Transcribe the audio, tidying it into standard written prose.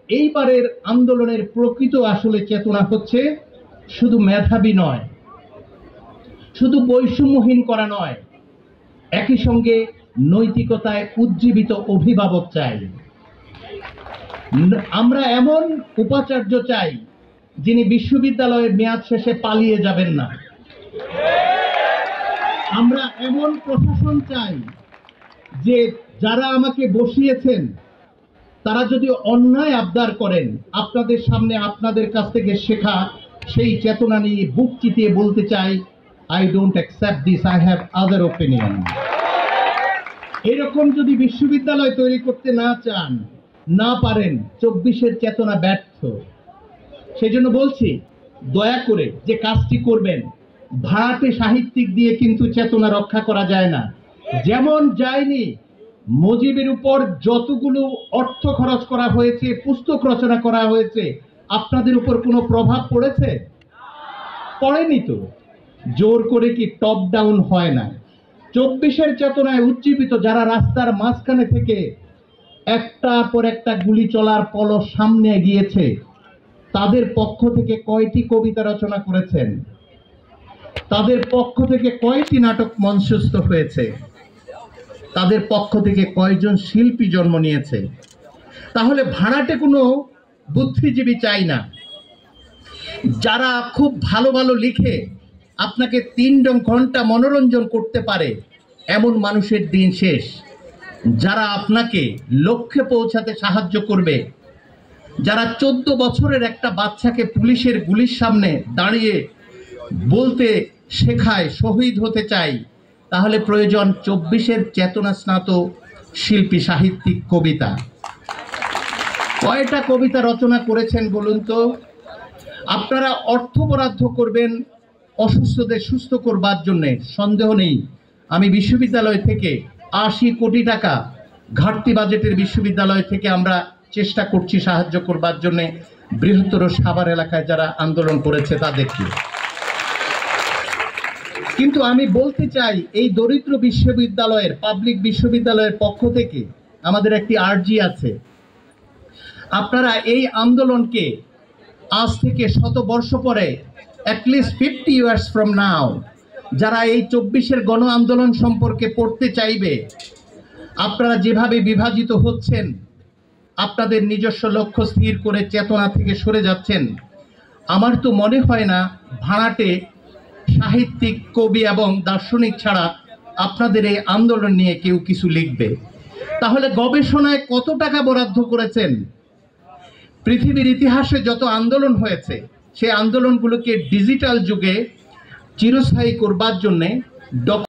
এইবারের আন্দোলনের প্রকৃত আসলে চেতনা হচ্ছে শুধু মেধাবী নয়, শুধু বৈষম্যহীন করা নয়, একই সঙ্গে নৈতিকতায় উজ্জীবিত অভিভাবক চাই। আমরা এমন উপাচার্য চাই যিনি বিশ্ববিদ্যালয়ের মেয়াদ শেষে পালিয়ে যাবেন না। আমরা এমন প্রশাসন চাই যে যারা আমাকে বসিয়েছেন তারা যদি অন্যায় আবদার করেন, আপনাদের সামনে আপনাদের কাছ থেকে শেখা সেই চেতনা নিয়ে বুক চিতিয়ে বলতে চাই, I don't accept this, I have other opinion. এরকম যদি বিশ্ববিদ্যালয় তৈরি করতে না চান, না পারেন, 24-এর চেতনা ব্যর্থ। সেজন্য বলছি, দয়া করে যে কাজটি করবেন, ভাড়াটে সাহিত্যিক দিয়ে কিন্তু চেতনা রক্ষা করা যায় না। যেমন যায়নি মুজিবের উপর যতগুলো অর্থ খরচ করা হয়েছে, পুস্তক রচনা করা হয়েছে, আপনাদের উপর কোনো প্রভাব পড়েছে? পড়েনি তো। জোর করে কি টপ ডাউন হয় না? 24-এর চেতনায় উজ্জীবিত যারা রাস্তার মাঝখানে থেকে একটার পর একটা গুলি চলার পলক সামনে গিয়েছে, তাদের পক্ষ থেকে কয়টি কবিতা রচনা করেছেন? তাদের পক্ষ থেকে কয়টি নাটক মঞ্চস্থ হয়েছে? তাদের পক্ষ থেকে কয়জন শিল্পী জন্ম নিয়েছে? তাহলে ভাড়াটে কোনো বুদ্ধিজীবী চাই না। যারা খুব ভালো ভালো লিখে আপনাকে 3 ঘন্টা মনোরঞ্জন করতে পারে, এমন মানুষের দিন শেষ। যারা আপনাকে লক্ষ্যে পৌঁছাতে সাহায্য করবে, যারা 14 বছরের একটা বাচ্চাকে পুলিশের গুলির সামনে দাঁড়িয়ে বলতে শেখায় শহীদ হতে চাই, তাহলে প্রয়োজন 24-এর চেতনা স্নাত শিল্পী, সাহিত্যিক, কবিতা। কয়টা কবিতা রচনা করেছেন বলুন তো? আপনারা অর্থ বরাদ্দ করবেন অসুস্থদের সুস্থ করবার জন্য, সন্দেহ নেই। আমি বিশ্ববিদ্যালয় থেকে 80 কোটি টাকা ঘাটতি বাজেটের বিশ্ববিদ্যালয় থেকে আমরা চেষ্টা করছি সাহায্য করবার জন্য বৃহত্তর সাভার এলাকায় যারা আন্দোলন করেছে তাদেরকে। কিন্তু আমি বলতে চাই, এই দরিদ্র বিশ্ববিদ্যালয়ের, পাবলিক বিশ্ববিদ্যালয়ের পক্ষ থেকে আমাদের একটি আর্জি আছে। আপনারা এই আন্দোলনকে আজ থেকে 100 বর্ষ পরে, অ্যাটলিস্ট 50 ইয়ার্স ফ্রম নাও, যারা এই 24-এর গণ আন্দোলন সম্পর্কে পড়তে চাইবে, আপনারা যেভাবে বিভাজিত হচ্ছেন, আপনাদের নিজস্ব লক্ষ্য স্থির করে চেতনা থেকে সরে যাচ্ছেন, আমার তো মনে হয় না ভাড়াটে সাহিত্যিক, কবি এবং দার্শনিক ছাড়া আপনাদের এই আন্দোলন নিয়ে কেউ কিছু লিখবে। তাহলে গবেষণায় কত টাকা বরাদ্দ করেছেন? পৃথিবীর ইতিহাসে যত আন্দোলন হয়েছে, সেই আন্দোলনগুলোকে ডিজিটাল যুগে চিরস্থায়ী করবার জন্যে